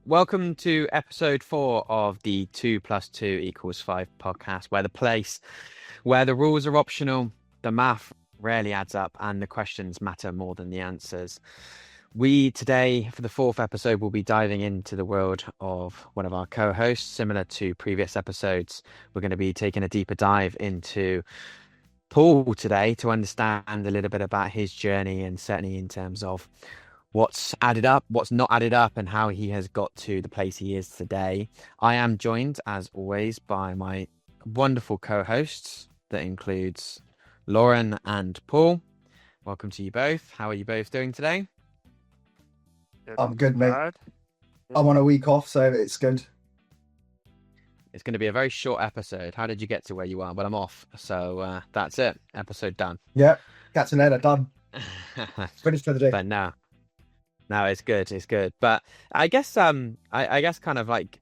Welcome to episode 4 of the 2 plus 2 equals 5 podcast, where the rules are optional, the math rarely adds up, and the questions matter more than the answers. We today, for the fourth episode, will be diving into the world of one of our co-hosts. Similar to previous episodes, we're going to be taking a deeper dive into Paul today to understand a little bit about his journey, and certainly in terms of what's added up, what's not added up, and how he has got to the place he is today. I am joined, as always, by my wonderful co-hosts. That includes Lauren and Paul. Welcome to you both. How are you both doing today? I'm good, mate. I'm on a week off, so it's good. It's going to be a very short episode. How did you get to where you are? But I'm off, so that's it. Episode done. Yeah, catch you later. Done. Finished for the day. But no, it's good. It's good. But I guess I guess kind of like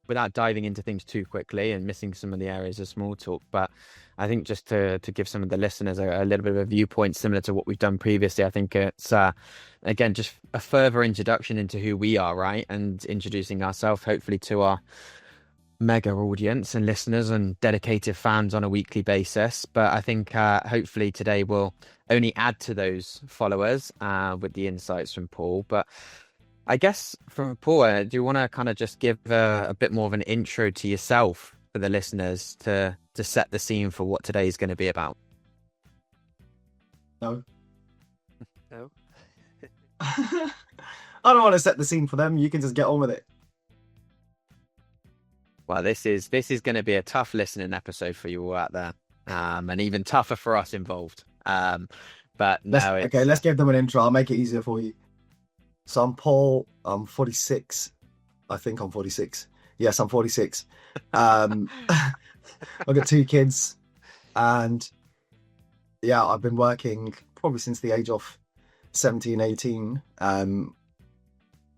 without diving into things too quickly and missing some of the areas of small talk, but I think just to give some of the listeners a little bit of a viewpoint similar to what we've done previously, I think it's again just a further introduction into who we are, right? And introducing ourselves hopefully to our mega audience and listeners and dedicated fans on a weekly basis. But I think hopefully today will only add to those followers with the insights from Paul. But I guess from Paul, do you want to kind of just give a bit more of an intro to yourself for the listeners to set the scene for what today is going to be about? No. I don't want to set the scene for them. You can just get on with it. Well, this is going to be a tough listening episode for you all out there, and even tougher for us involved. But no, let's give them an intro. I'll make it easier for you. So I'm Paul. I'm 46. I think I'm 46. Yes, I'm 46. I've got 2 kids, and yeah, I've been working probably since the age of 17, 18,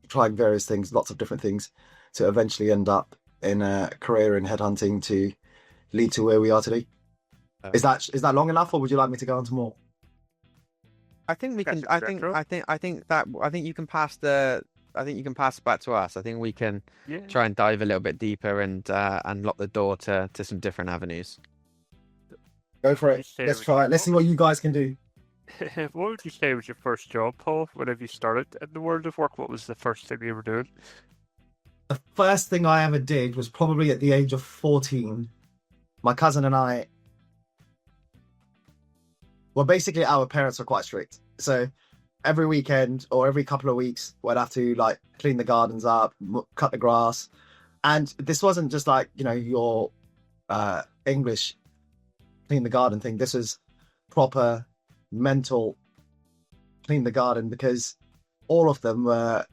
trying various things, lots of different things, to eventually end up in a career in headhunting to lead to where we are today. Is that long enough, or would you like me to go on to more? I think we can. I think you can pass the. I think you can pass it back to us. I think we can try and dive a little bit deeper and lock the door to some different avenues. Go for it. Let's try it. Let's see what you guys can do. What would you say was your first job, Paul? Whenever you started in the world of work, what was the first thing you were doing? The first thing I ever did was probably at the age of 14. My cousin and I, well, basically our parents were quite strict. So every weekend or every couple of weeks, we'd have to like clean the gardens up, cut the grass. And this wasn't just like, your English clean the garden thing. This was proper mental clean the garden, because all of them were,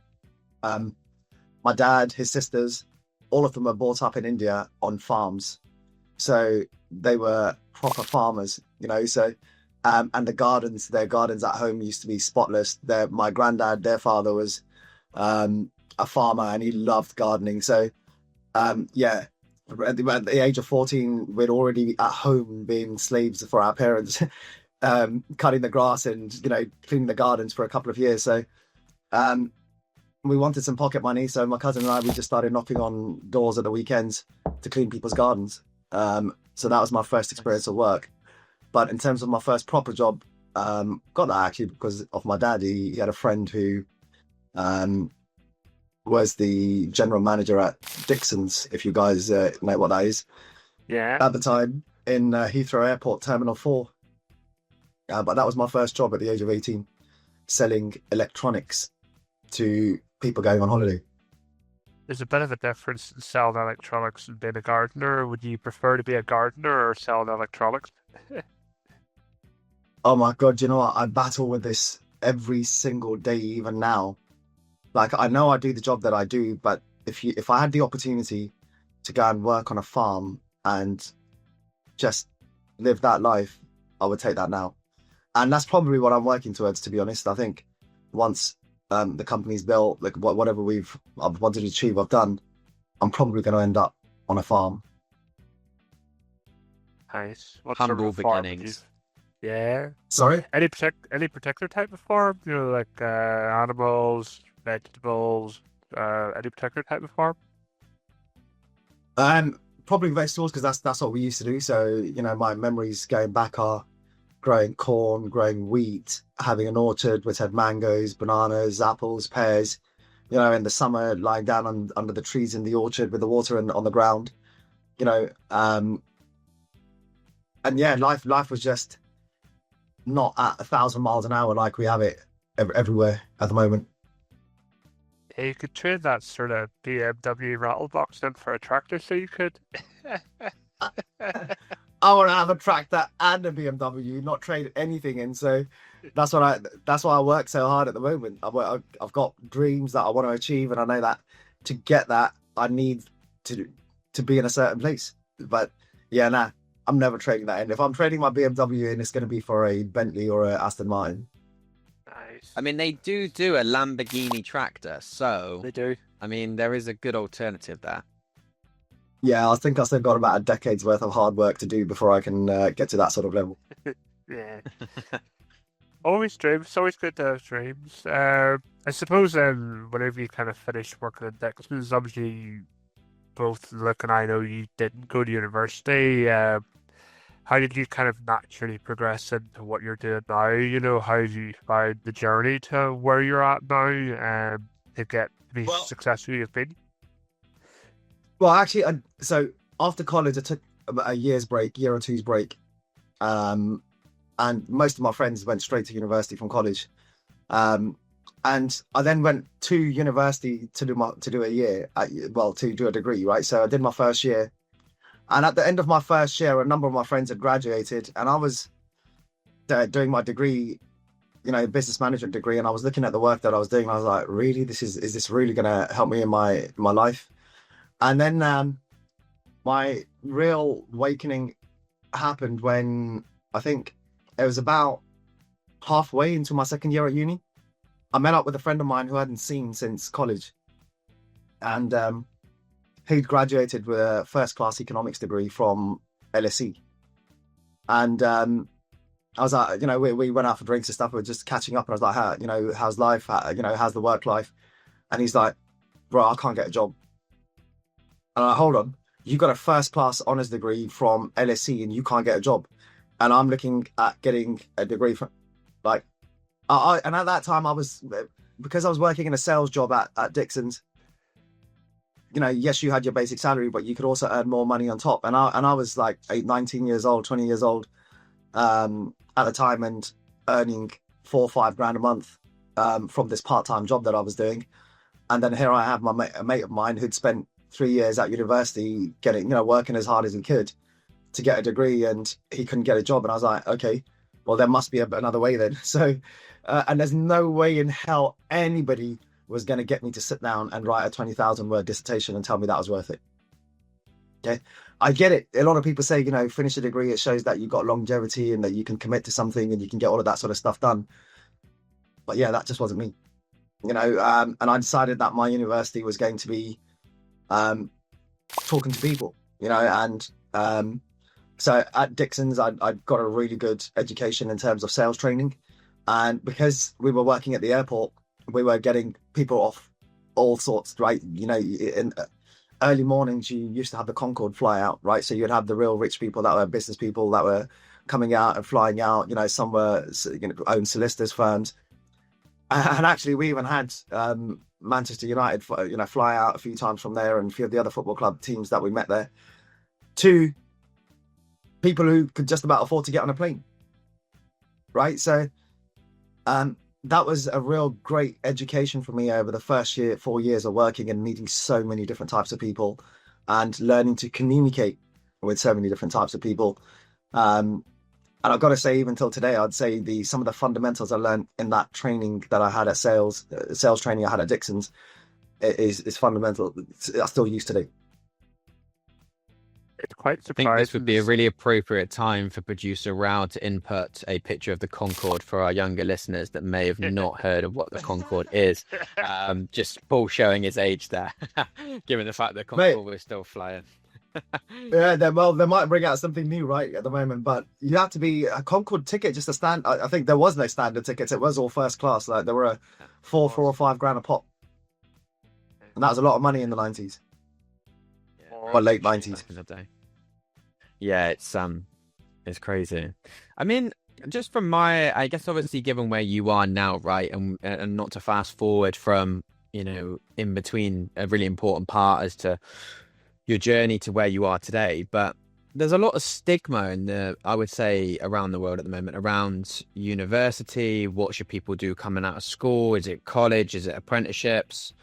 my dad, his sisters, all of them were brought up in India on farms. So they were proper farmers, so, and their gardens at home used to be spotless. My granddad, their father was a farmer, and he loved gardening. So, at the age of 14, we'd already at home been slaves for our parents, cutting the grass and, cleaning the gardens for a couple of years. So, we wanted some pocket money, so my cousin and I, we just started knocking on doors at the weekends to clean people's gardens. So that was my first experience of work. But in terms of my first proper job, got that actually because of my dad. He had a friend who was the general manager at Dixon's, if you guys know what that is. Yeah. At the time in Heathrow Airport, Terminal 4. But that was my first job at the age of 18, selling electronics to people going on holiday. There's a bit of a difference in selling electronics and being a gardener. Would you prefer to be a gardener or selling electronics? Oh my God, you know what? I battle with this every single day, even now. Like, I know I do the job that I do, but if I had the opportunity to go and work on a farm and just live that life, I would take that now. And that's probably what I'm working towards, to be honest. I think once the company's built, like whatever I've wanted to achieve, I've done, I'm probably going to end up on a farm. Nice. What Humble sort of farm beginnings. Yeah. Sorry? Any particular type of farm? Like animals, vegetables, any particular type of farm? Probably vegetables, because that's what we used to do. So, my memories going back are growing corn, growing wheat, having an orchard which had mangoes, bananas, apples, pears. In the summer, lying down under the trees in the orchard with the water on the ground. And yeah, life was just not at 1,000 miles an hour like we have it everywhere at the moment. Yeah, you could trade that sort of BMW rattle box in for a tractor, so you could. I want to have a tractor and a BMW, not trade anything in. So that's why I work so hard at the moment. I've got dreams that I want to achieve, and I know that to get that, I need to be in a certain place. But yeah, I'm never trading that in. If I'm trading my BMW in, it's going to be for a Bentley or a Aston Martin. Nice. I mean, they do a Lamborghini tractor, so They do. I mean, there is a good alternative there. Yeah, I think I still got about a decade's worth of hard work to do before I can get to that sort of level. Yeah. Always dreams. It's always good to have dreams. I suppose whenever you kind of finish working at Dixon's, obviously you both Luke and I know you didn't go to university. How did you kind of naturally progress into what you're doing now? How did you find the journey to where you're at now to get to be successful you've been? Well, actually, so after college, I took about a year or two's break. And most of my friends went straight to university from college. And I then went to university to do a year, to do a degree, right? So I did my first year. And at the end of my first year, a number of my friends had graduated, and I was doing my degree, business management degree, and I was looking at the work that I was doing. And I was like, really, is this really going to help me in my life? And then my real awakening happened when I think it was about halfway into my second year at uni. I met up with a friend of mine who I hadn't seen since college. And he'd graduated with a first-class economics degree from LSE. And I was like, we went out for drinks and stuff. We were just catching up. And I was like, how's life? How's the work life? And he's like, bro, I can't get a job. And hold on, you got a first-class honours degree from LSE and you can't get a job. And I'm looking at getting a degree from, and at that time because I was working in a sales job at Dixon's, yes, you had your basic salary, but you could also earn more money on top. And I was like 19 years old, 20 years old at the time, and earning $4 or $5 grand a month from this part-time job that I was doing. And then here I have a mate of mine who'd spent 3 years at university working as hard as he could to get a degree, and he couldn't get a job. And I was like, okay, well, there must be another way then. So, and there's no way in hell anybody was going to get me to sit down and write a 20,000 word dissertation and tell me that was worth it. Okay, I get it. A lot of people say, finish a degree, it shows that you've got longevity and that you can commit to something and you can get all of that sort of stuff done. But yeah, that just wasn't me. And I decided that my university was going to be talking to people, and so at Dixon's, I got a really good education in terms of sales training. And because we were working at the airport, we were getting people off all sorts, right? In early mornings, you used to have the Concorde fly out, right? So you'd have the real rich people that were business people that were coming out and flying out. Some were own solicitors firms. And actually, we even had Manchester United, fly out a few times from there, and a few of the other football club teams that we met there, to people who could just about afford to get on a plane, right? So that was a real great education for me over the first 4 years of working and meeting so many different types of people and learning to communicate with so many different types of people. And I've got to say, even till today, I'd say some of the fundamentals I learned in that training that I had at sales training I had at Dixon's is fundamental. I still use today. It's quite I surprising. think this would be a really appropriate time for producer Rao to input a picture of the Concorde for our younger listeners that may have not heard of what the Concorde is. Just Paul showing his age there, given the fact that Concorde was still flying. Yeah, they might bring out something new right at the moment, but you have to be a Concorde ticket, just a stand. I think there was no standard tickets. It was all first class. Like there were $4 or $5 grand a pop. And that was a lot of money in the 90s. Yeah, Or late back 90s. in the day. Yeah, it's crazy. I mean, just from my, I guess obviously given where you are now, right, and not to fast forward from, in between a really important part as to your journey to where you are today, but there's a lot of stigma I would say, around the world at the moment around university. What should people do coming out of school? Is it college? Is it apprenticeships?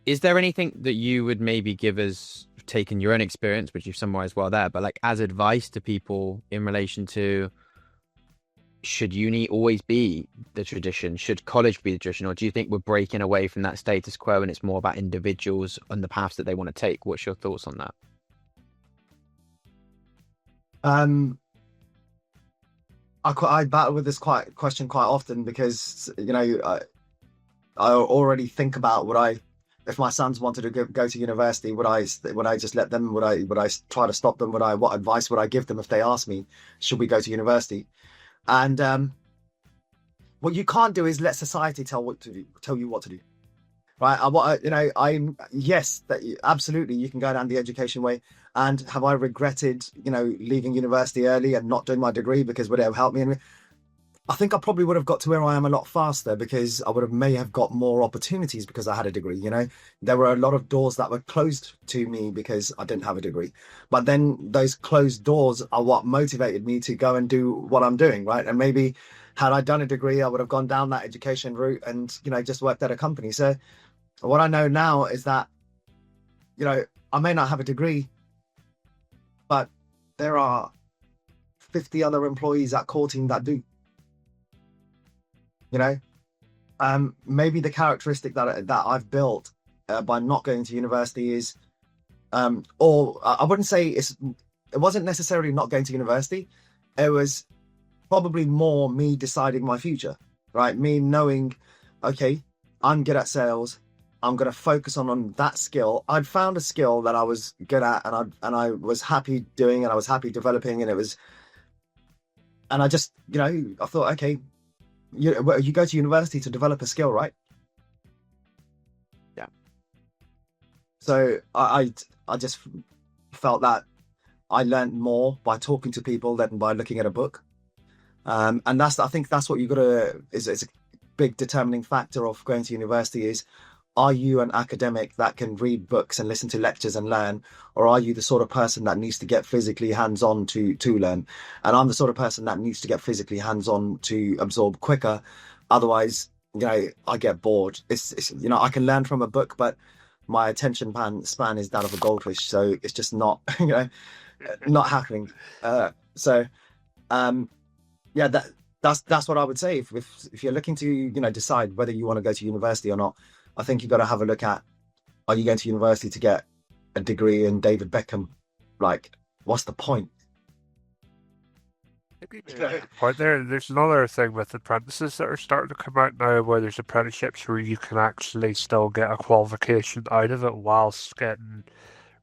Is there anything that you would maybe give us, taking your own experience, which you've summarized well there, but like as advice to people in relation to, should uni always be the tradition? Should college be the tradition? Or do you think we're breaking away from that status quo and it's more about individuals and the paths that they want to take? What's your thoughts on that? I battle with this question quite often because, I already think about if my sons wanted to go to university, would I just let them? Would I try to stop them? What advice would I give them if they asked me, should we go to university? And what you can't do is let society tell you what to do, right? Yes, absolutely, you can go down the education way. And have I regretted, leaving university early and not doing my degree, because would it have helped me? I think I probably would have got to where I am a lot faster, because I may have got more opportunities because I had a degree. There were a lot of doors that were closed to me because I didn't have a degree. But then those closed doors are what motivated me to go and do what I'm doing, right? And maybe had I done a degree, I would have gone down that education route and, just worked at a company. So what I know now is that, I may not have a degree, but there are 50 other employees at Core Team that do. Maybe the characteristic that I've built by not going to university is, or I wouldn't say it wasn't necessarily not going to university. It was probably more me deciding my future, right? Me knowing, okay, I'm good at sales. I'm going to focus on that skill. I'd found a skill that I was good at, and I was happy doing, and I was happy developing, and I just, I thought, okay, you go to university to develop a skill, right? Yeah. So I just felt that I learned more by talking to people than by looking at a book. And I think that's what is a big determining factor of going to university is, are you an academic that can read books and listen to lectures and learn, or are you the sort of person that needs to get physically hands-on to learn? And I'm the sort of person that needs to get physically hands-on to absorb quicker. Otherwise, I get bored. It's I can learn from a book, but my attention span is that of a goldfish. So it's just not, not happening. Yeah, that's what I would say. If you're looking to, decide whether you want to go to university or not, I think you've got to have a look at, are you going to university to get a degree in David Beckham? Like, what's the point? Point there's another thing with apprentices that are starting to come out now, where there's apprenticeships where you can actually still get a qualification out of it whilst getting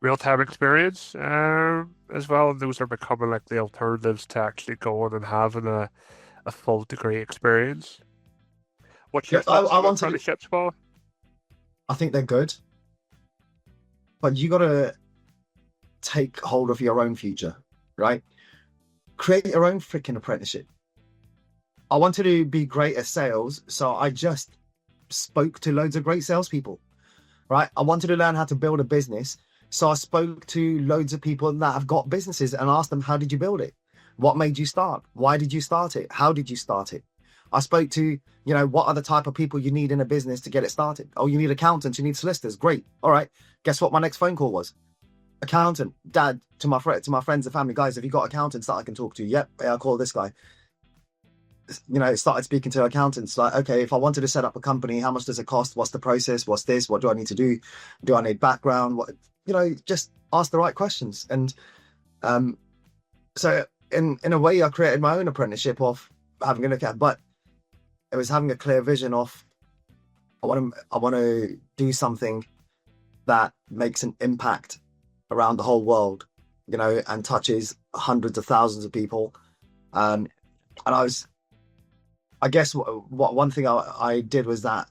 real-time experience as well. And those are becoming like the alternatives to actually going and having a full degree experience. What's your thoughts on apprenticeships, Paul? I think they're good, but you got to take hold of your own future, right? Create your own freaking apprenticeship. I wanted to be great at sales, so I just spoke to loads of great salespeople, right? I wanted to learn how to build a business, so I spoke to loads of people that have got businesses and asked them, how did you build it? What made you start? Why did you start it? How did you start it? I spoke to, what are the type of people you need in a business to get it started? Oh, you need accountants, you need solicitors. Great. All right. Guess what my next phone call was? Accountant. Dad, to my friends and family, guys, have you got accountants that I can talk to? Yep. Yeah, I'll call this guy. Started speaking to accountants. Like, okay, if I wanted to set up a company, how much does it cost? What's the process? What's this? What do I need to do? Do I need background? What, just ask the right questions. And so in a way, I created my own apprenticeship of having a look at, but it was having a clear vision of, I want to do something that makes an impact around the whole world, and touches hundreds of thousands of people. And I guess what one thing I did was that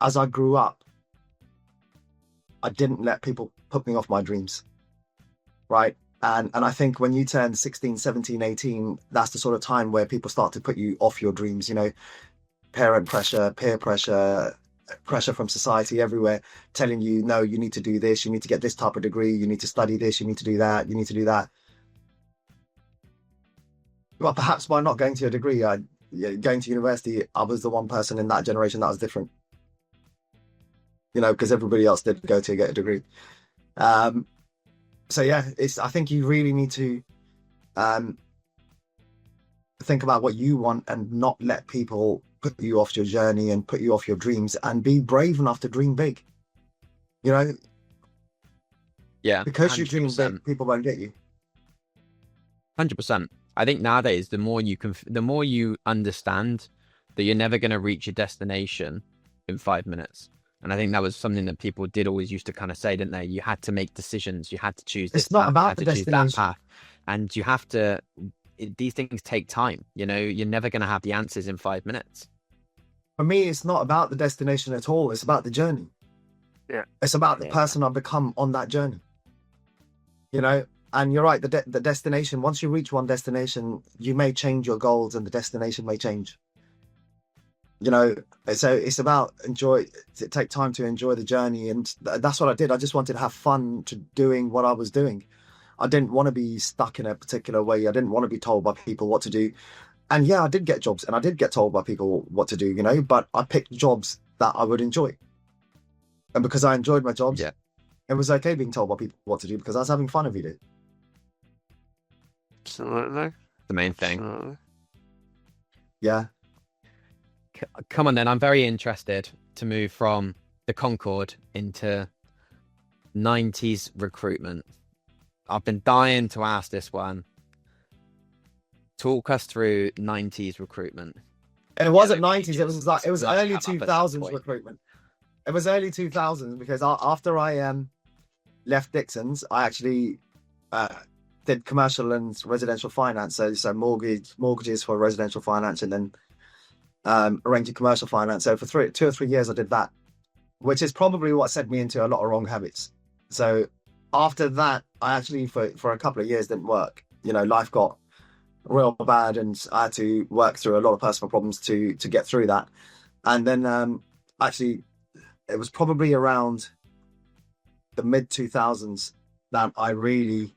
as I grew up, I didn't let people put me off my dreams, right? And I think when you turn 16, 17, 18, that's the sort of time where people start to put you off your dreams, you know, parent pressure, peer pressure, pressure from society everywhere, telling you, no, you need to do this, you need to get this type of degree, you need to study this, you need to do that, you need to do that. Well, perhaps by not going to a degree, going to university, I was the one person in that generation that was different, you know, because everybody else did go to get a degree. So yeah, I think you really need to think about what you want and not let people put you off your journey and put you off your dreams, and be brave enough to dream big. You know, Yeah, because you dream 100%. big, people won't get you. 100%. I think nowadays, the more you understand that you're never going to reach your destination in 5 minutes. And I think that was something that people did always used to kind of say, didn't they? You had to make decisions. You had to choose this It's not path, about you had the to choose that destination. path. And you have to, these things take time. You know, you're never going to have the answers in 5 minutes. For me, it's not about the destination at all. It's about the journey. Yeah. It's about the person I've become on that journey. You know, and you're right, the destination, once you reach one destination, you may change your goals and the destination may change. You know, so it's about take time to enjoy the journey. And that's what I did. I just wanted to have fun to doing what I was doing. I didn't want to be stuck in a particular way. I didn't want to be told by people what to do. And yeah, I did get jobs and I did get told by people what to do, you know, but I picked jobs that I would enjoy. And because I enjoyed my jobs, Yeah. it was okay being told by people what to do because I was having fun every day. Absolutely. The main thing. Absolutely. Yeah. Come on then, I'm very interested to move from the Concorde into 90s recruitment. I've been dying to ask this one. Talk us through 90s recruitment. And it wasn't Yeah, 90s, it was like, it was must early come up at some 2000s point. recruitment. It was early 2000s because after I left Dixon's, I actually did commercial and residential finance. So mortgages for residential finance, and then arranging commercial finance. So for 2 or 3 years, I did that, which is probably what sent me into a lot of wrong habits. So after that, I actually, for a couple of years, didn't work. You know, life got real bad and I had to work through a lot of personal problems to get through that. And then actually, it was probably around the mid 2000s that I really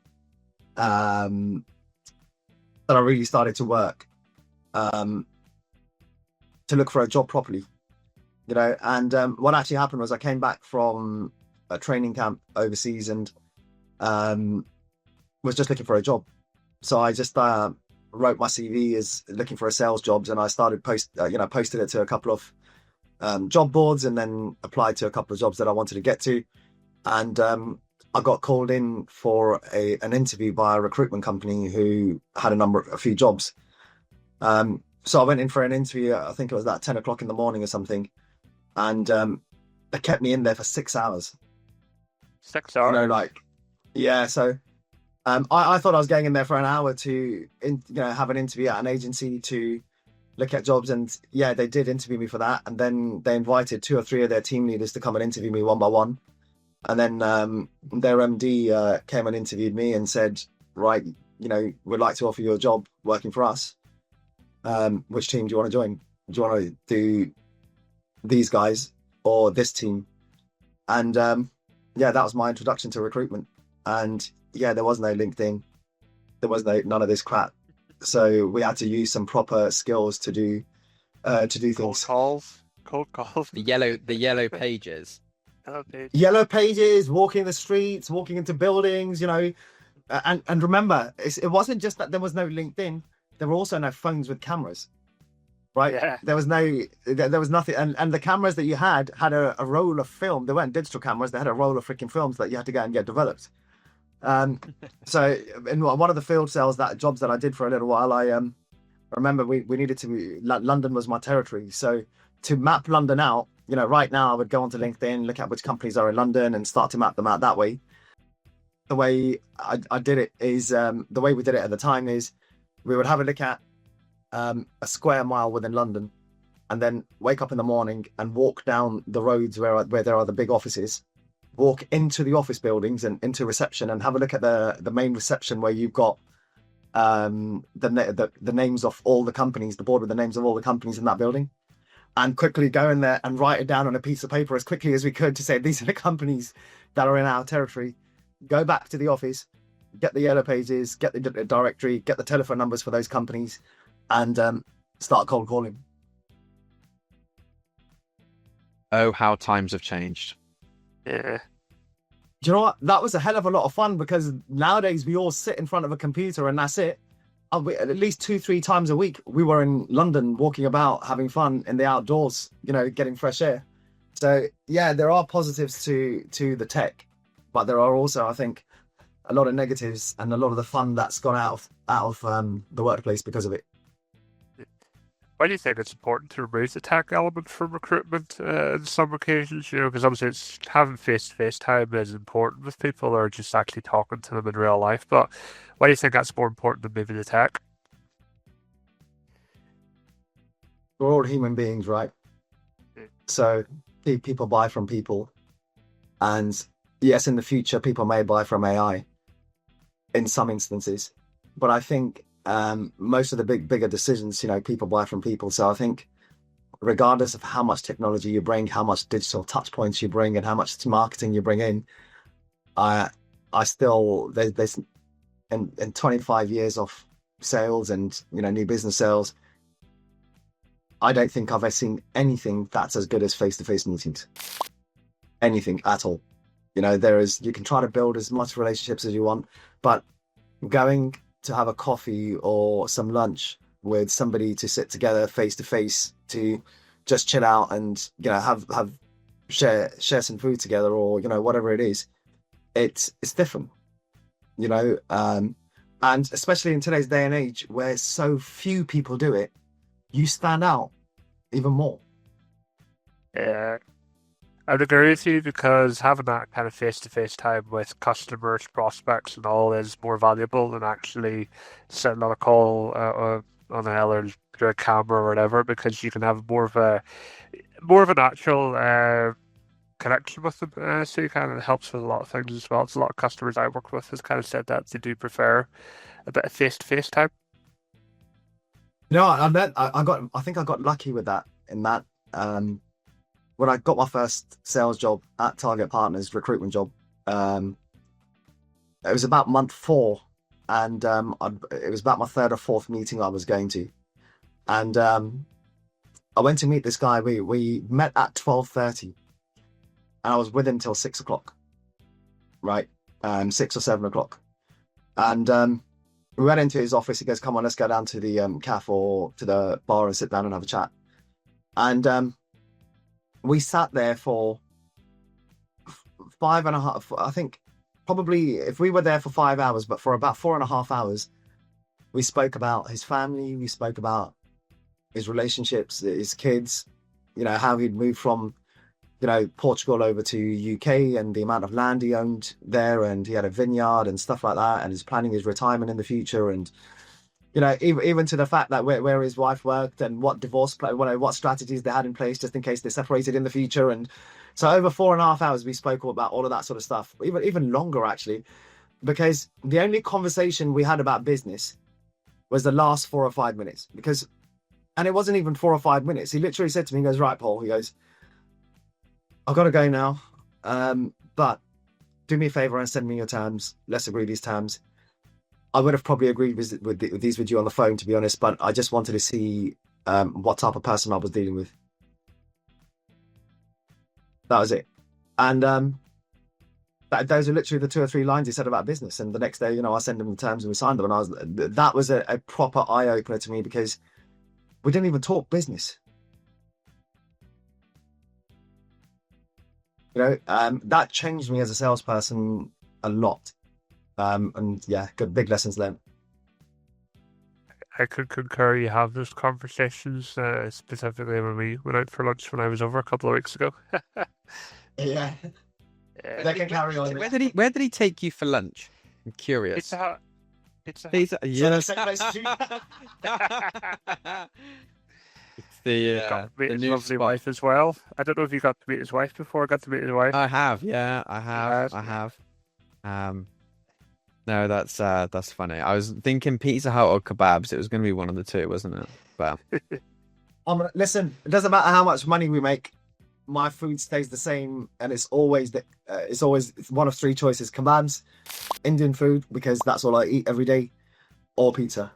started to work to look for a job properly, you know. And what actually happened was I came back from a training camp overseas and was just looking for a job. So I just wrote my CV as looking for a sales jobs, and I started posted it to a couple of job boards, and then applied to a couple of jobs that I wanted to get to. And I got called in for an interview by a recruitment company who had a few jobs. So I went in for an interview. I think it was at 10 o'clock in the morning or something, and they kept me in there for 6 hours. 6 hours. You know, like, yeah. So I thought I was going in there for an hour to have an interview at an agency to look at jobs, and yeah, they did interview me for that. And then they invited 2 or 3 of their team leaders to come and interview me one by one. And then their MD came and interviewed me and said, right, you know, we'd like to offer you a job working for us. Which team do you want to join? Do you want to do these guys or this team? And yeah, that was my introduction to recruitment. And yeah, there was no LinkedIn. There was none of this crap. So we had to use some proper skills to do things. Cold calls. The yellow pages. Yellow pages, walking the streets, walking into buildings, you know. And remember, it wasn't just that there was no LinkedIn. There were also no phones with cameras, right? Yeah. There was nothing. And the cameras that you had a roll of film. They weren't digital cameras. They had a roll of freaking films that you had to go and get developed. So in one of the field sales jobs that I did for a little while, I remember we needed to, London was my territory. So to map London out, you know, right now I would go onto LinkedIn, look at which companies are in London and start to map them out that way. The way I did it is, the way we did it at the time is we would have a look at a square mile within London, and then wake up in the morning and walk down the roads where there are the big offices, walk into the office buildings and into reception and have a look at the main reception where you've got the names of all the companies, the board with the names of all the companies in that building, and quickly go in there and write it down on a piece of paper as quickly as we could to say, these are the companies that are in our territory. Go back to the office, get the yellow pages, get the directory, get the telephone numbers for those companies, and start cold calling. Oh, how times have changed. Yeah. Do you know what? That was a hell of a lot of fun, because nowadays we all sit in front of a computer and that's it. At least 2-3 times a week, we were in London walking about, having fun in the outdoors, getting fresh air. So yeah, there are positives to the tech, but there are also, I think, a lot of negatives and a lot of the fun that's gone out of the workplace because of it. Why do you think it's important to remove the tech element from recruitment on some occasions? Because obviously having face-to-face time is important with people, or just actually talking to them in real life. But why do you think that's more important than maybe the tech? We're all human beings, right? So people buy from people. And yes, in the future, people may buy from AI in some instances. But I think most of the bigger decisions, people buy from people. So I think regardless of how much technology you bring, how much digital touch points you bring, and how much marketing you bring in, I still, there's in 25 years of sales and, new business sales, I don't think I've ever seen anything that's as good as face-to-face meetings. Anything at all. You can try to build as much relationships as you want, but going to have a coffee or some lunch with somebody to sit together face to face to just chill out and share some food together, or whatever it is, it's different, and especially in today's day and age where so few people do it, you stand out even more. Yeah, I would agree with you, because having that kind of face-to-face time with customers, prospects, and all is more valuable than actually sitting on a call on either through a camera or whatever, because you can have more of a natural connection with them. So it kind of helps with a lot of things as well. It's a lot of customers I work with has kind of said that they do prefer a bit of face-to-face time. I think I got lucky with that. In that, when I got my first sales job at Target Partners, recruitment job, it was about month 4, and it was about my 3rd or 4th meeting I was going to, and I went to meet this guy. We met at 12:30, and I was with him till 6 o'clock, right? 6 or 7 o'clock, and we went into his office. He goes, "Come on, let's go down to the cafe or to the bar and sit down and have a chat." And we sat there for 5.5. I think probably if we were there for 5 hours, but for about 4.5 hours, we spoke about his family. We spoke about his relationships, his kids, how he'd moved from, Portugal over to UK, and the amount of land he owned there, and he had a vineyard and stuff like that, and he's planning his retirement in the future, and even to the fact that where his wife worked, and what what strategies they had in place just in case they separated in the future. And so over 4.5 hours, we spoke about all of that sort of stuff, even longer actually, because the only conversation we had about business was the last 4 or 5 minutes. And it wasn't even 4 or 5 minutes. He literally said to me, he goes, "Right, Paul," he goes, "I've got to go now, but do me a favor and send me your terms. Let's agree these terms." I would have probably agreed with these with you on the phone, to be honest, but I just wanted to see what type of person I was dealing with. That was it. And those are literally the 2 or 3 lines he said about business. And the next day, I sent him the terms and we signed them. And that was a proper eye opener to me, because we didn't even talk business. That changed me as a salesperson a lot. And yeah, good big lessons learned. I could concur. You have those conversations, specifically when we went out for lunch when I was over a couple of weeks ago. Yeah. They can carry on. Where did he take you for lunch? I'm curious. Pizza Hut. Yes. Meet the his new lovely spot. wife as well. I don't know if you got to meet his wife before. I got to meet his wife. I have, yeah, I have, Yes. I have. No, that's funny. I was thinking Pizza Hut or kebabs. It was going to be one of the two, wasn't it? But Listen, it doesn't matter how much money we make. My food stays the same, and it's always one of three choices: kebabs, Indian food because that's all I eat every day, or pizza.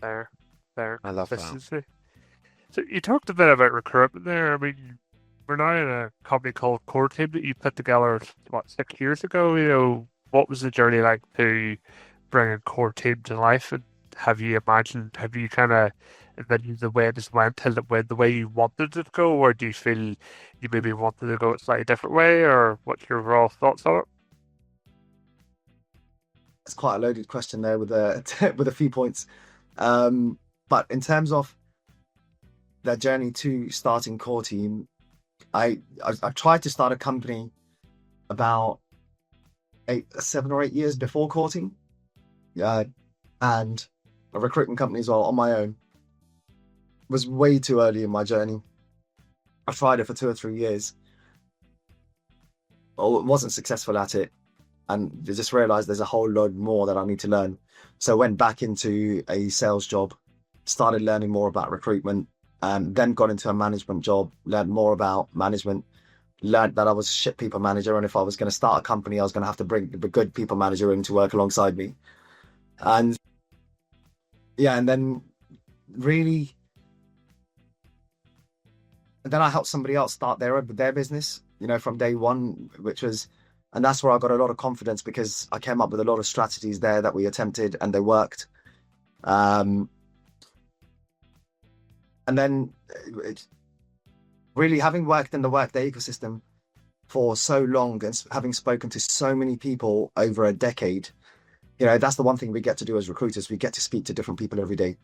Fair, I love that. consistency. So you talked a bit about recruitment there. I mean, we're now in a company called Core Team that you put together, what, 6 years ago? You know, what was the journey like to bring a core team to life? And have you kind of imagined the way this went? Has it went the way you wanted it to go, or do you feel you maybe wanted to go a slightly different way, or what's your overall thoughts on it? It's quite a loaded question there with with a few points. But in terms of the journey to starting Core Team, I tried to start a company about 7 or 8 years before Core Team, and a recruitment company as well on my own. It was way too early in my journey. I tried it for 2 or 3 years. Wasn't successful at it, and I just realized there's a whole lot more that I need to learn. So I went back into a sales job, started learning more about recruitment, and then got into a management job, learned more about management, learned that I was a shit people manager, and if I was going to start a company, I was going to have to bring the good people manager in to work alongside me. And yeah, and then really, then I helped somebody else start their business, from day one, and that's where I got a lot of confidence because I came up with a lot of strategies there that we attempted and they worked. And then really having worked in the Workday ecosystem for so long and having spoken to so many people over a decade, that's the one thing we get to do as recruiters. We get to speak to different people every day.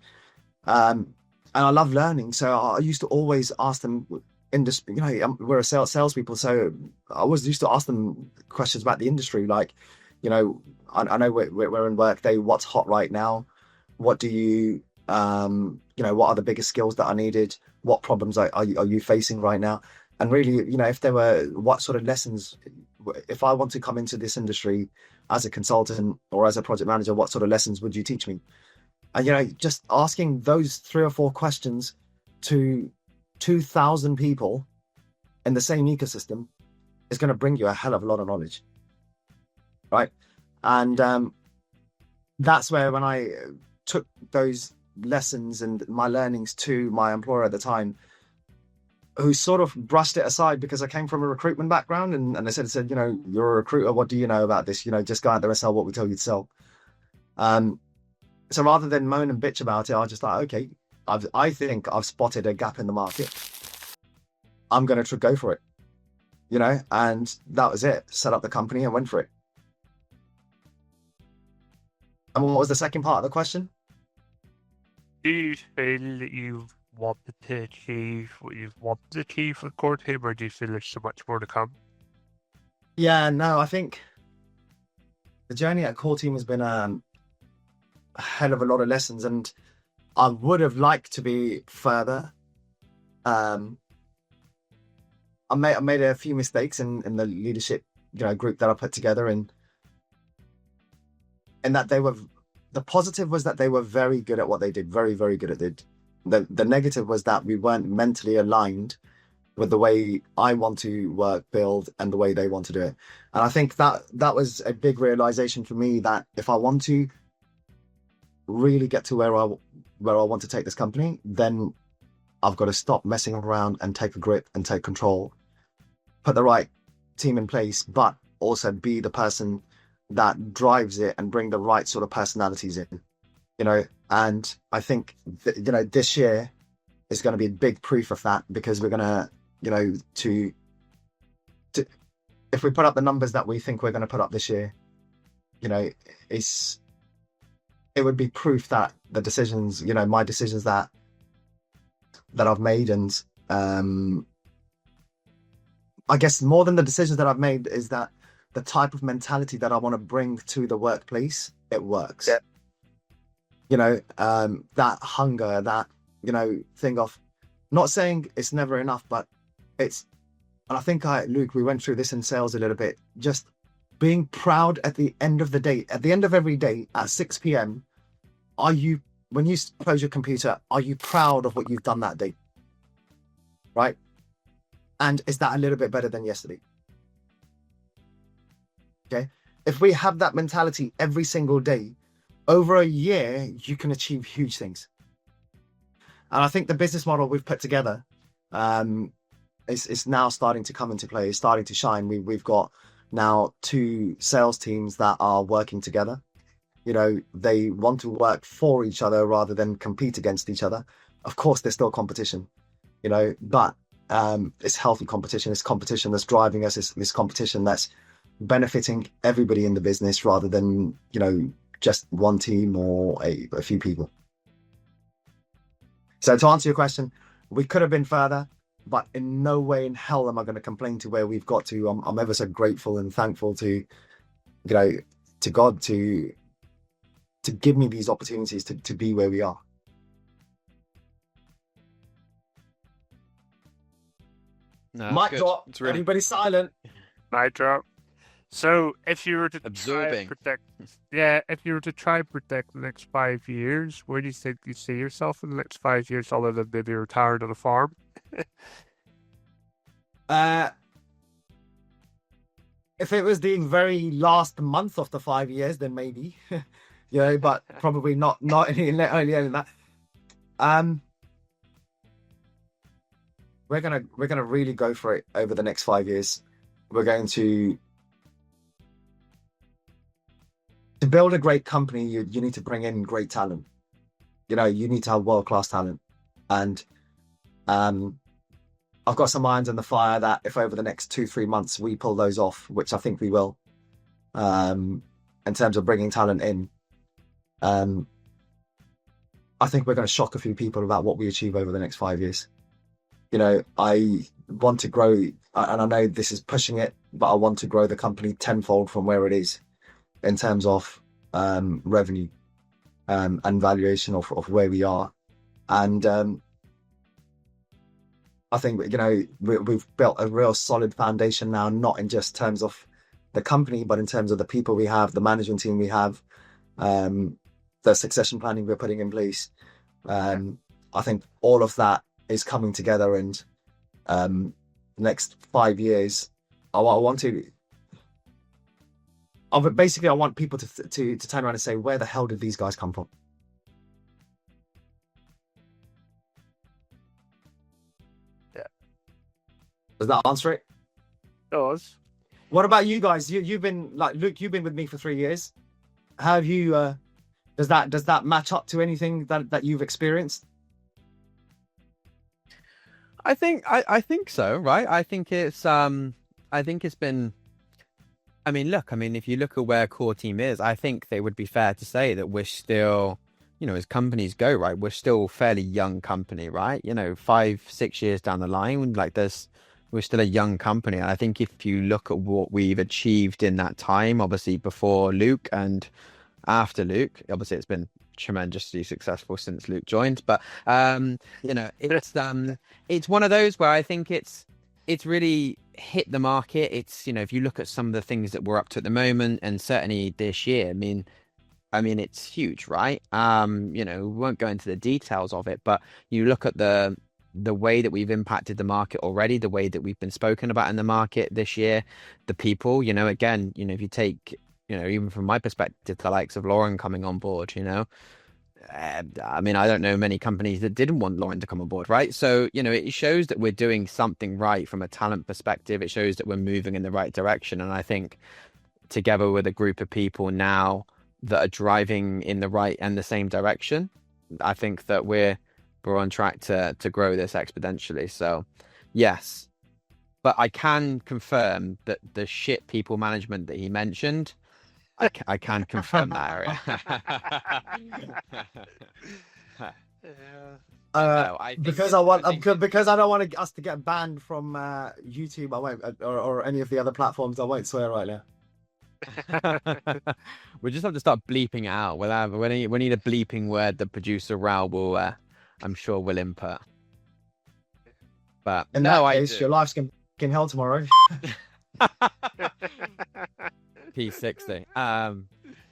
And I love learning. So I used to always ask them, we're salespeople. So I always used to ask them questions about the industry. Like, I know we're in Workday. What's hot right now? What do you, what are the biggest skills that are needed? What problems are you facing right now? And really, if there were, what sort of lessons, if I want to come into this industry as a consultant or as a project manager, what sort of lessons would you teach me? And, just asking those 3 or 4 questions to 2,000 people in the same ecosystem is going to bring you a hell of a lot of knowledge. Right. And that's where when I took those lessons and my learnings to my employer at the time, who sort of brushed it aside because I came from a recruitment background, and they said, you're a recruiter, what do you know about this? Just go out there and sell what we tell you to sell. So rather than moan and bitch about it, I just thought, okay, I think I've spotted a gap in the market. I'm going to go for it, and that was it. Set up the company and went for it. And what was the second part of the question? Do you feel that you've wanted to achieve what you've wanted to achieve with Core Team, or do you feel there's so much more to come? Yeah, no, I think the journey at Core Team has been a hell of a lot of lessons, and I would have liked to be further. I made a few mistakes in the leadership, group that I put together, and that the positive was that they were very good at what they did, very, very good at it. The negative was that we weren't mentally aligned with the way I want to work, build, and the way they want to do it. And I think that was a big realization for me, that if I want to really get to where I want to take this company, then I've got to stop messing around and take a grip and take control, put the right team in place, but also be the person that drives it and bring the right sort of personalities in, and I think this year is going to be a big proof of that, because we're going to, to if we put up the numbers that we think we're going to put up this year, it would be proof that the decisions, my decisions that I've made, and I guess more than the decisions that I've made is that the type of mentality that I want to bring to the workplace, it works. Yeah. That hunger, that thing of not saying it's never enough, but it's, and I think Luke, we went through this in sales a little bit, just being proud at the end of the day, at the end of every day at 6 p.m. When you close your computer, are you proud of what you've done that day? Right? And is that a little bit better than yesterday? Okay. If we have that mentality every single day, over a year, you can achieve huge things. And I think the business model we've put together is now starting to come into play, is starting to shine. We've got now 2 sales teams that are working together. They want to work for each other rather than compete against each other. Of course, there's still competition, but it's healthy competition. It's competition that's driving us. It's competition that's benefiting everybody in the business rather than, just one team or a few people. So to answer your question, we could have been further, but in no way in hell am I going to complain to where we've got to. I'm ever so grateful and thankful to God to give me these opportunities to be where we are. No, Mic drop. Really... Everybody silent. Mic drop. So if you were to Observing. if you were to try and predict the next 5 years, where do you think you see yourself in the next 5 years, other than maybe retired on a farm? If it was the very last month of the 5 years, then maybe, but probably not any earlier than that. We're gonna really go for it over the next 5 years. We're going to build a great company. You need to bring in great talent. You need to have world-class talent, and I've got some irons in the fire that if over the next 2-3 months we pull those off, which I think we will, in terms of bringing talent in, I think we're going to shock a few people about what we achieve over the next 5 years. I want to grow, and I know this is pushing it, but I want to grow the company tenfold from where it is in terms of revenue and valuation of where we are. And I think, we've built a real solid foundation now, not in just terms of the company, but in terms of the people we have, the management team we have, the succession planning we're putting in place. I think all of that is coming together, and the next 5 years, I want people to turn around and say, where the hell did these guys come from? Yeah. Does that answer it? It does. What about you guys? You've been, like, Luke, you've been with me for 3 years. How have you, does that match up to anything that you've experienced? I think so, right? I think it's been, if you look at where core team is, I think they would be fair to say that we're still, as companies go, right, we're still a fairly young company, right? 5-6 years down the line, we're still a young company. And I think if you look at what we've achieved in that time, obviously before Luke and after Luke, obviously it's been tremendously successful since Luke joined, but it's one of those where I think it's really hit the market. It's, if you look at some of the things that we're up to at the moment, and certainly this year, I mean it's huge, right? We won't go into the details of it, but you look at the way that we've impacted the market already, the way that we've been spoken about in the market this year, the people, again, if you take, even from my perspective, the likes of Lauren coming on board, I don't know many companies that didn't want Lauren to come on board, right? So, it shows that we're doing something right from a talent perspective. It shows that we're moving in the right direction. And I think together with a group of people now that are driving in the right and the same direction, I think that we're on track to grow this exponentially. So, yes. But I can confirm that the shit people management that he mentioned, I can confirm that area. Because I don't want us to get banned from YouTube, I won't, or any of the other platforms. I won't swear right now. We just have to start bleeping it out. We need a bleeping word. The producer Raul I'm sure will input. But In no, that I case, do. your life's gonna be in hell tomorrow. P60.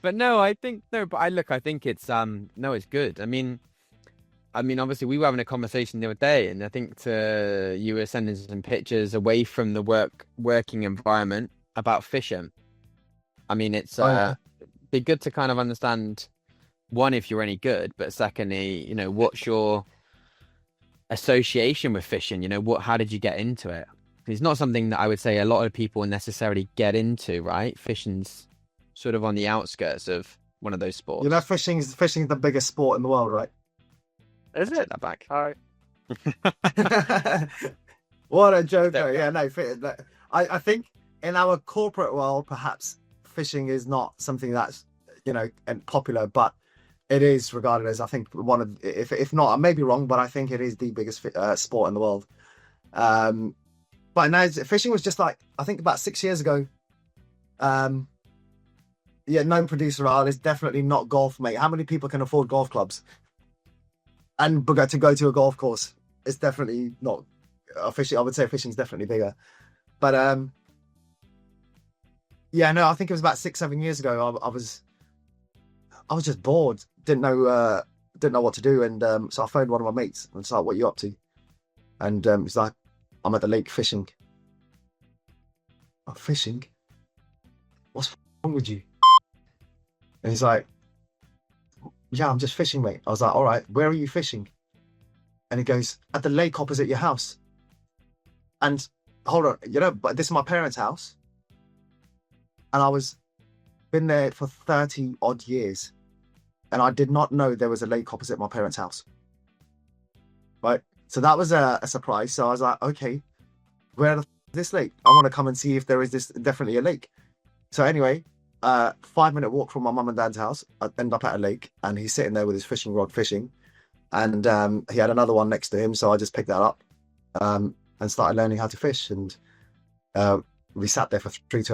But no, I think no, but I think it's no, it's good. I mean, obviously we were having a conversation the other day, and I think you were sending some pictures away from the working environment about fishing. I mean, it's Oh, yeah. be good to kind of understand, one, if you're any good, but secondly, what's your association with fishing? How did you get into it? It's not something that I would say a lot of people necessarily get into, right? Fishing's sort of on the outskirts of one of those sports. You know, fishing's the biggest sport in the world, right? Is Take it? that back. All right. What a joke! Though. Yeah, no. I think in our corporate world, perhaps fishing is not something that's and popular, but it is regarded as, I think, one of, if not, I may be wrong, but I think it is the biggest sport in the world. But now fishing was just like, I think about 6 years ago. Yeah, known producer is definitely not golf, mate. How many people can afford golf clubs? And to go to a golf course, it's definitely not fishing. I would say fishing's definitely bigger. But yeah, no, I think it was about 6-7 years ago. I was just bored, didn't know what to do, and so I phoned one of my mates and said, "What are you up to?" And he's like, "I'm at the lake fishing." "Oh, fishing? What's wrong with you?" And he's like, "Yeah, I'm just fishing, mate." I was like, "All right, where are you fishing?" And he goes, "At the lake opposite your house." And hold on, but this is my parents' house, and I was been there for 30 odd years, and I did not know there was a lake opposite my parents' house. Right, so that was a surprise. So I was like, "Okay, where is this lake? I want to come and see if there is definitely a lake." So anyway, 5-minute walk from my mum and dad's house, I end up at a lake, and he's sitting there with his fishing rod fishing, and he had another one next to him, so I just picked that up and started learning how to fish. And we sat there for 3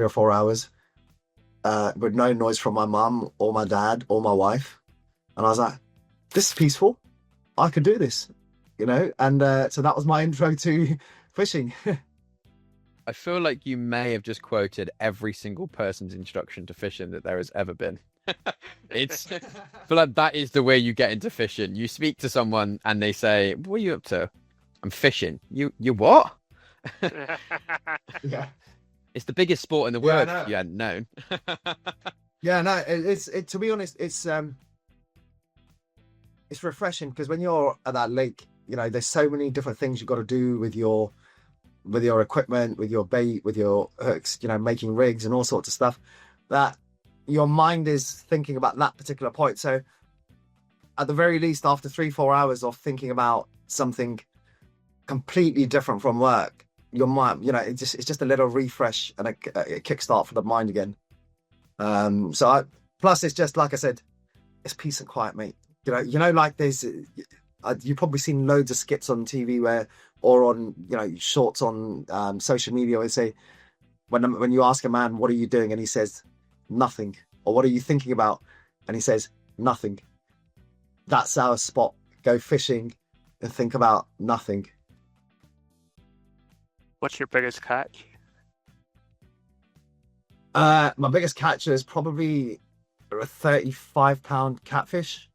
or 4 hours with no noise from my mum or my dad or my wife, and I was like, "This is peaceful. I could do this," And so that was my intro to fishing. I feel like you may have just quoted every single person's introduction to fishing that there has ever been. I feel like that is the way you get into fishing. You speak to someone and they say, "What are you up to?" "I'm fishing." You what? Yeah. It's the biggest sport in the world, if you hadn't known. Yeah, no, it's to be honest, it's refreshing, because when you're at that lake, there's so many different things you've got to do with your equipment, with your bait, with your hooks, making rigs and all sorts of stuff, that your mind is thinking about that particular point. So at the very least, after 3-4 hours of thinking about something completely different from work, your mind, it's just a little refresh and a kickstart for the mind again. Plus it's just, like I said, it's peace and quiet, mate. Like there's, you've probably seen loads of skits on TV or on shorts on social media where they say, when you ask a man, "What are you doing?" and he says nothing, or "What are you thinking about?" and he says nothing. That's our spot. Go fishing and think about nothing. What's your biggest catch? My biggest catch is probably a 35-pound catfish.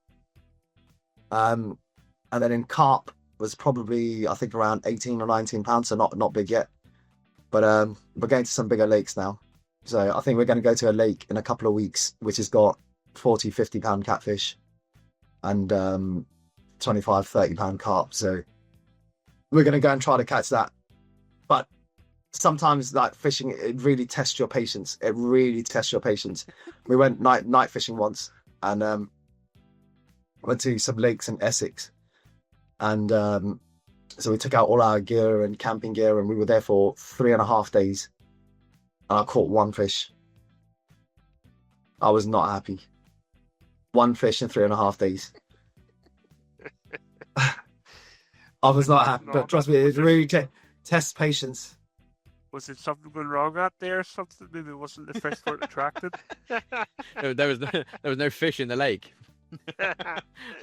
And then in carp was probably, I think, around 18 or 19 pounds, so not big yet. But we're going to some bigger lakes now. So I think we're going to go to a lake in a couple of weeks, which has got 40, 50-pound catfish and 25, 30-pound carp. So we're going to go and try to catch that. But sometimes, like fishing, it really tests your patience. It really tests your patience. We went night fishing once, and went to some lakes in Essex, and so we took out all our gear and camping gear, and we were there for 3.5 days, and I caught one fish. I was not happy. One fish in 3.5 days. I was not happy, but trust me, it really tests patience. Was it something going wrong out there? Something maybe it wasn't the fish weren't attracted? There was no fish in the lake.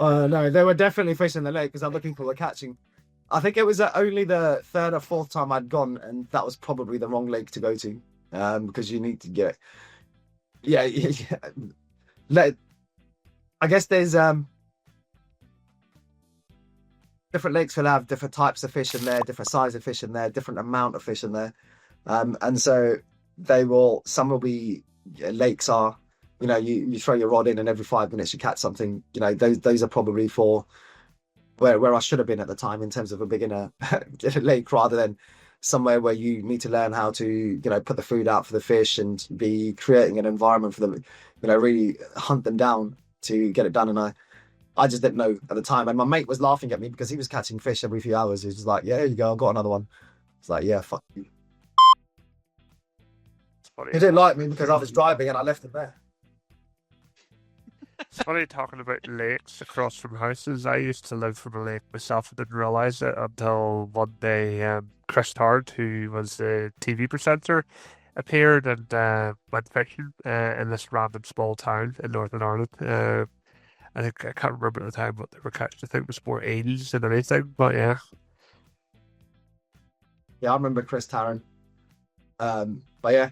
No, they were definitely fish in the lake because other people were catching. I think it was only the third or fourth time I'd gone, and that was probably the wrong lake to go to, because you need to get. Yeah, yeah. I guess there's different lakes will have different types of fish in there, different size of fish in there, different amount of fish in there, and so some will be lakes are, you throw your rod in and every 5 minutes you catch something. Those are probably for where I should have been at the time in terms of a beginner lake, rather than somewhere where you need to learn how to put the food out for the fish and be creating an environment for them, really hunt them down to get it done. And I just didn't know at the time, and my mate was laughing at me because he was catching fish every few hours. He was just like, yeah, here you go, I've got another one. It's like, yeah, fuck you. He didn't like me because I was driving and I left him there. It's funny talking about lakes across from houses. I used to live from a lake myself and didn't realise it until one day Chris Hard, who was a TV presenter, appeared and went fishing in this random small town in Northern Ireland. I can't remember at the time what they were catching. I think it was more eels than anything, but yeah. Yeah, I remember Chris Tarrant. But yeah,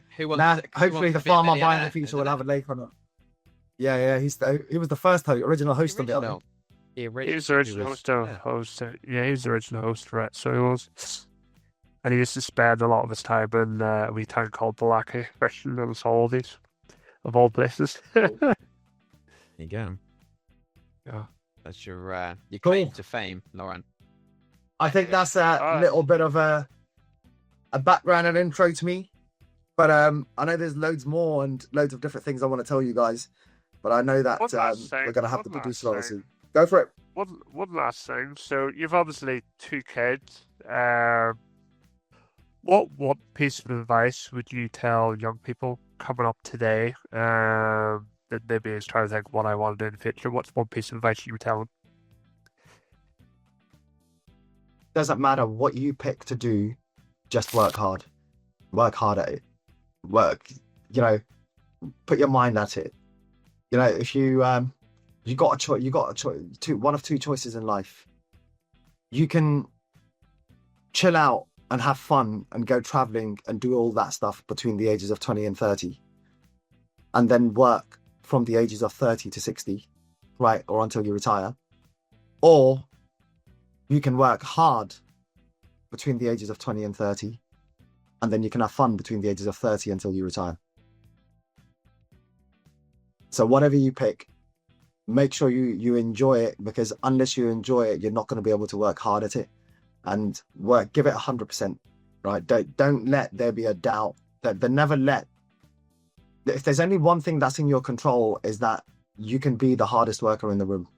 hopefully the farm I buy in the future will have a lake on it. Yeah, he was the original host of it. He was the original host. Yeah, he was the original host for it. So he was, and he used to spend a lot of his time in a wee town called Balaki fishing on his holidays, of all places. There you go. Yeah, that's your claim to fame, Lauren. I think that's a little bit of a background and intro to me. But I know there's loads more and loads of different things I want to tell you guys. But I know that we're going to have to produce a lot soon. Go for it. One last thing. So you've obviously 2 kids. What piece of advice would you tell young people coming up today that maybe is trying to think what I want to do in the future? What's one piece of advice you would tell them? Doesn't matter what you pick to do, just work hard. Work hard at it. Put your mind at it. If you got a choice, one of 2 choices in life. You can chill out and have fun and go traveling and do all that stuff between the ages of 20 and 30, and then work from the ages of 30 to 60, right, or until you retire. Or you can work hard between the ages of 20 and 30, and then you can have fun between the ages of 30 until you retire. So whatever you pick, make sure you enjoy it, because unless you enjoy it, you're not going to be able to work hard at it and give it 100%, right? Don't let there be a doubt. If there's only one thing that's in your control, is that you can be the hardest worker in the room,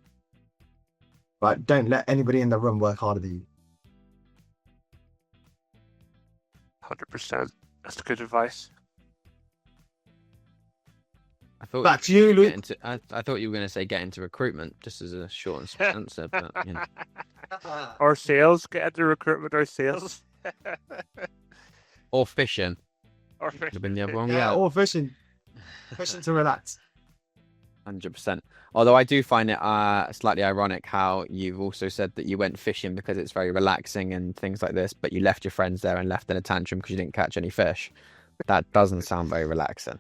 right? Don't let anybody in the room work harder than you. 100%. That's good advice. Back to you, Luke. I thought you were going to say get into recruitment, just as a short and sweet answer. But, Or sales. Get into recruitment or sales. Or fishing. Or fishing. Been the other one. Yeah, or fishing. Fishing to relax. 100%. Although I do find it slightly ironic how you've also said that you went fishing because it's very relaxing and things like this, but you left your friends there and left in a tantrum because you didn't catch any fish. That doesn't sound very relaxing.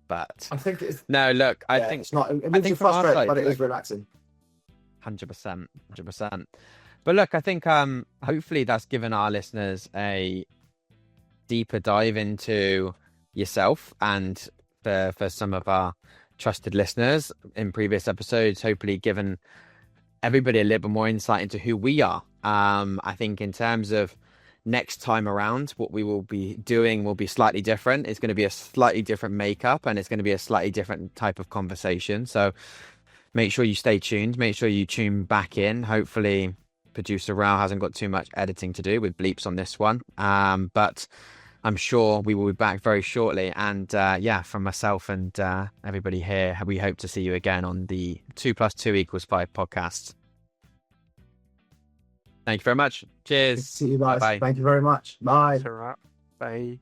But I think it's no. Look, I think it's not. It makes you frustrated, but it is relaxing. 100%. But look, I think hopefully that's given our listeners a deeper dive into yourself, and for some of our trusted listeners in previous episodes, hopefully given everybody a little bit more insight into who we are. I think in terms of next time around, what we will be doing will be slightly different. It's going to be a slightly different makeup, and it's going to be a slightly different type of conversation. So make sure you stay tuned. Make sure you tune back in. Hopefully producer Rao hasn't got too much editing to do with bleeps on this one. But I'm sure we will be back very shortly. And from myself and everybody here, we hope to see you again on the 2 + 2 = 5 podcast. Thank you very much. Cheers. See you guys. Bye-bye. Thank you very much. Bye. Bye.